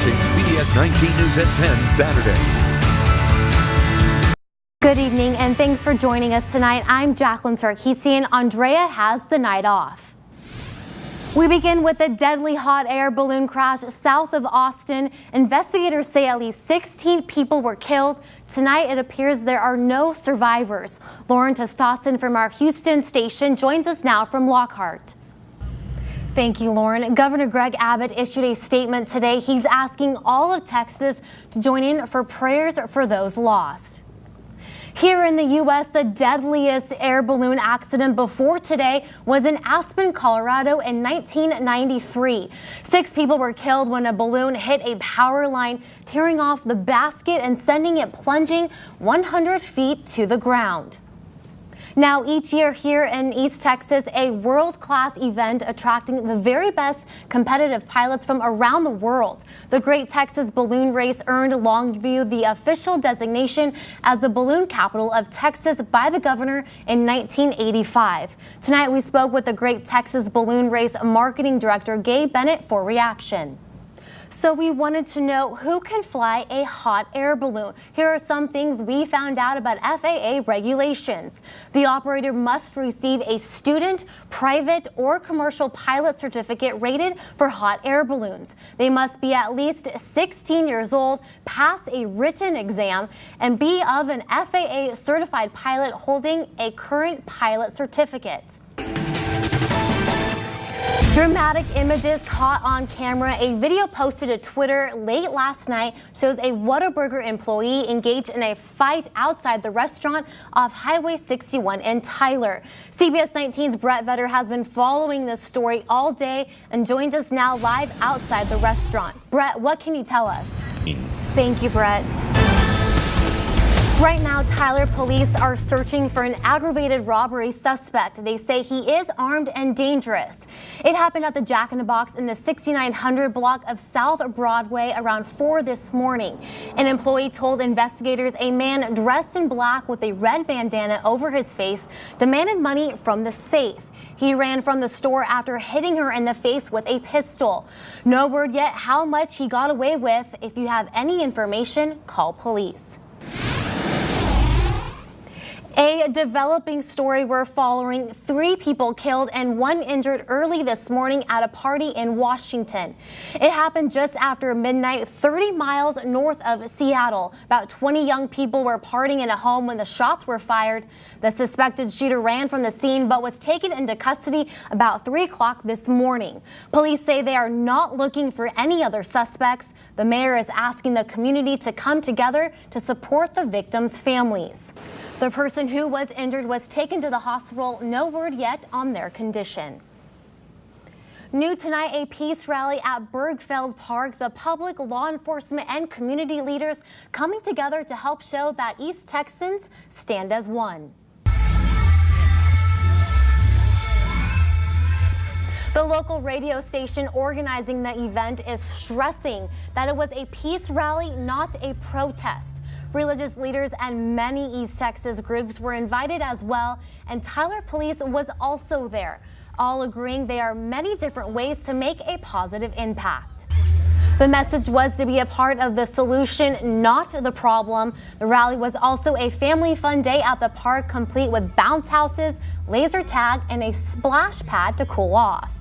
watching CBS19 News at 10 Saturday. Good evening and thanks for joining us tonight. I'm Jacqueline Sarkeesian. Andrea has the night off. We begin with a deadly hot air balloon crash south of Austin. Investigators say at least 16 people were killed. Tonight, it appears there are no survivors. Lauren Testosson from our Houston station joins us now from Lockhart. Thank you, Lauren. Governor Greg Abbott issued a statement today. He's asking all of Texas to join in for prayers for those lost. Here in the U.S., the deadliest air balloon accident before today was in Aspen, Colorado in 1993. 6 people were killed when a balloon hit a power line, tearing off the basket and sending it plunging 100 feet to the ground. Now, each year here in East Texas, a world-class event attracting the very best competitive pilots from around the world. The Great Texas Balloon Race earned Longview the official designation as the balloon capital of Texas by the governor in 1985. Tonight, we spoke with the Great Texas Balloon Race marketing director, Gabe Bennett, for reaction. So we wanted to know who can fly a hot air balloon. Here are some things we found out about FAA regulations. The operator must receive a student, private, or commercial pilot certificate rated for hot air balloons. They must be at least 16 years old, pass a written exam, and be of an FAA certified pilot holding a current pilot certificate. Dramatic images caught on camera. A video posted to Twitter late last night shows a Whataburger employee engaged in a fight outside the restaurant off Highway 61 in Tyler. CBS 19's Brett Vetter has been following this story all day and joins us now live outside the restaurant. Brett, what can you tell us? Thank you, Brett. Right now, Tyler police are searching for an aggravated robbery suspect. They say he is armed and dangerous. It happened at the Jack in the Box in the 6900 block of South Broadway around 4 this morning. An employee told investigators a man dressed in black with a red bandana over his face demanded money from the safe. He ran from the store after hitting her in the face with a pistol. No word yet how much he got away with. If you have any information, call police. A developing story we're following: 3 people killed and 1 injured early this morning at a party in Washington. It happened just after midnight, 30 miles north of Seattle. About 20 young people were partying in a home when the shots were fired. The suspected shooter ran from the scene but was taken into custody about 3 o'clock this morning. Police say they are not looking for any other suspects. The mayor is asking the community to come together to support the victims' families. The person who was injured was taken to the hospital. No word yet on their condition. New tonight, a peace rally at Bergfeld Park. The public, law enforcement, and community leaders coming together to help show that East Texans stand as one. The local radio station organizing the event is stressing that it was a peace rally, not a protest. Religious leaders and many East Texas groups were invited as well, and Tyler Police was also there, all agreeing there are many different ways to make a positive impact. The message was to be a part of the solution, not the problem. The rally was also a family fun day at the park, complete with bounce houses, laser tag, and a splash pad to cool off.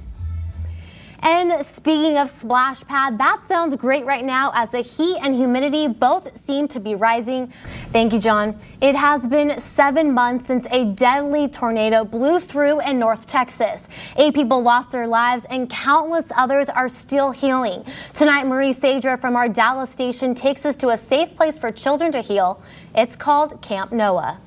And speaking of splash pad, that sounds great right now as the heat and humidity both seem to be rising. Thank you, John. It has been 7 months since a deadly tornado blew through in North Texas. 8 people lost their lives and countless others are still healing. Tonight, Marie Sadra from our Dallas station takes us to a safe place for children to heal. It's called Camp Noah.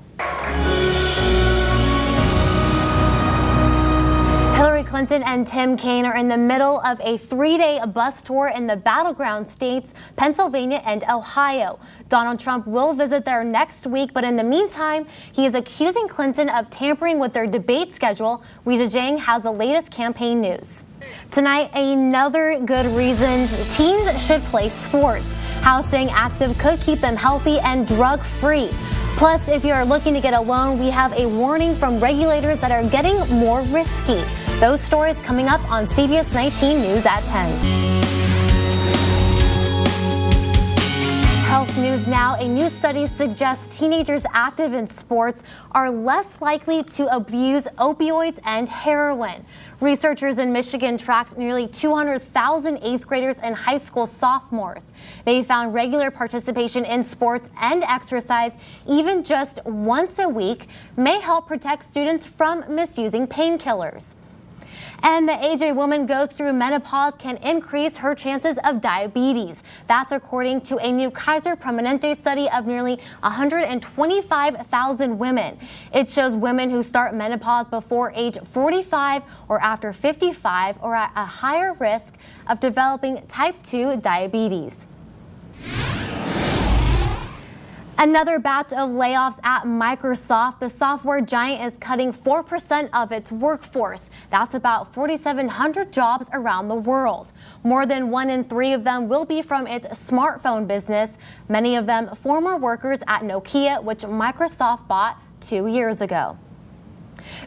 Hillary Clinton and Tim Kaine are in the middle of a 3-day bus tour in the battleground states, Pennsylvania and Ohio. Donald Trump will visit there next week, but in the meantime, he is accusing Clinton of tampering with their debate schedule. Weijia Jiang has the latest campaign news. Tonight, another good reason teens should play sports. How staying active could keep them healthy and drug-free. Plus, if you are looking to get a loan, we have a warning from regulators that are getting more risky. Those stories coming up on CBS 19 News at 10. Health news now. A new study suggests teenagers active in sports are less likely to abuse opioids and heroin. Researchers in Michigan tracked nearly 200,000 eighth graders and high school sophomores. They found regular participation in sports and exercise, even just once a week, may help protect students from misusing painkillers. And the age a woman goes through menopause can increase her chances of diabetes. That's according to a new Kaiser Permanente study of nearly 125,000 women. It shows women who start menopause before age 45 or after 55 are at a higher risk of developing type 2 diabetes. Another batch of layoffs at Microsoft. The software giant is cutting 4% of its workforce. That's about 4,700 jobs around the world. More than 1 in 3 of them will be from its smartphone business, many of them former workers at Nokia, which Microsoft bought 2 years ago.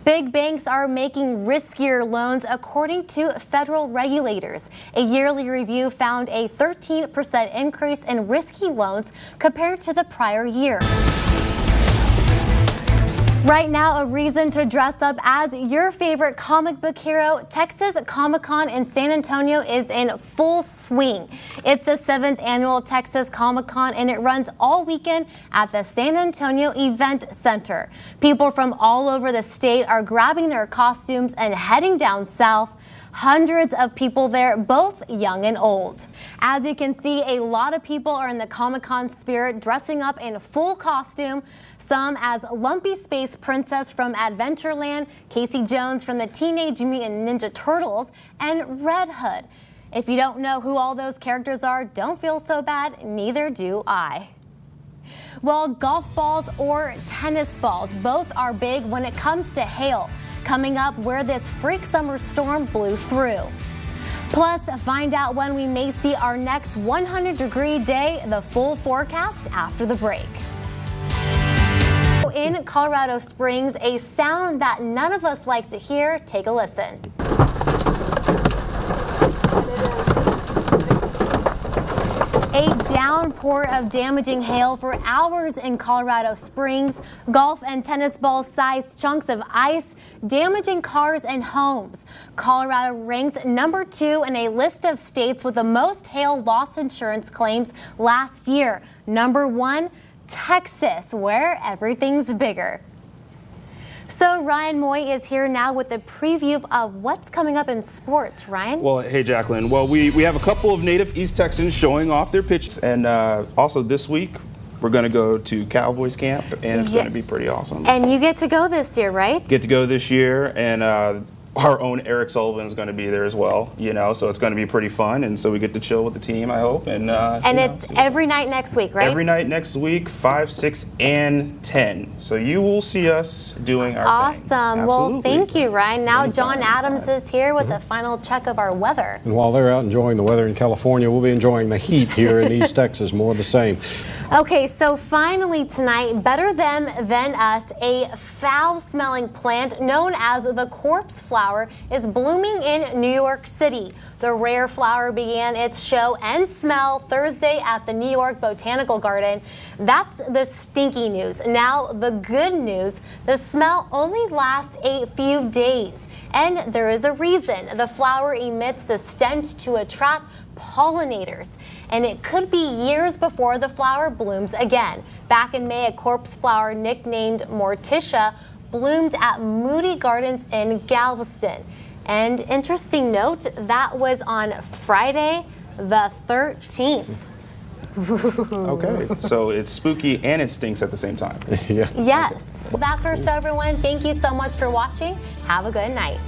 Big banks are making riskier loans according to federal regulators. A yearly review found a 13% increase in risky loans compared to the prior year. Right now, a reason to dress up as your favorite comic book hero. Texas Comic-Con in San Antonio is in full swing. It's the 7th annual Texas Comic-Con, and it runs all weekend at the San Antonio Event Center. People from all over the state are grabbing their costumes and heading down south. Hundreds of people there, both young and old. As you can see, a lot of people are in the Comic-Con spirit, dressing up in full costume. Some as Lumpy Space Princess from Adventureland, Casey Jones from the Teenage Mutant Ninja Turtles, and Red Hood. If you don't know who all those characters are, don't feel so bad, neither do I. Well, golf balls or tennis balls, both are big when it comes to hail. Coming up, where this freak summer storm blew through. Plus, find out when we may see our next 100-degree day, the full forecast after the break. In Colorado Springs, a sound that none of us like to hear. Take a listen. A downpour of damaging hail for hours in Colorado Springs. Golf and tennis ball-sized chunks of ice damaging cars and homes. Colorado ranked number 2 in a list of states with the most hail loss insurance claims last year. Number 1, Texas, where everything's bigger. So Ryan Moy is here now with a preview of what's coming up in sports. Ryan? Well, hey, Jacqueline. Well, we have a couple of native East Texans showing off their pitches. And also this week, we're going to go to Cowboys camp, and it's going to be pretty awesome. And you get to go this year, right? Get to go this year, and our own Eric Sullivan is going to be there as well, so it's going to be pretty fun, and so we get to chill with the team, I hope. And it's every night next week, right? Every night next week, 5, 6, and 10. So you will see us doing our thing. Awesome. Well, thank you, Ryan. Now John Adams is here with a final check of our weather. And while they're out enjoying the weather in California, we'll be enjoying the heat here in East Texas, more of the same. Okay, so finally tonight, better them than us, a foul-smelling plant known as the corpse flower is blooming in New York City. The rare flower began its show and smell Thursday at the New York Botanical Garden. That's the stinky news. Now, the good news, the smell only lasts a few days. And there is a reason. The flower emits the stench to attract pollinators, and it could be years before the flower blooms again. Back in May, a corpse flower nicknamed Morticia bloomed at Moody Gardens in Galveston. And interesting note, that was on Friday the 13th. Okay, so it's spooky and it stinks at the same time. Yeah. Yes. Well, that's our show, everyone. Thank you so much for watching. Have a good night.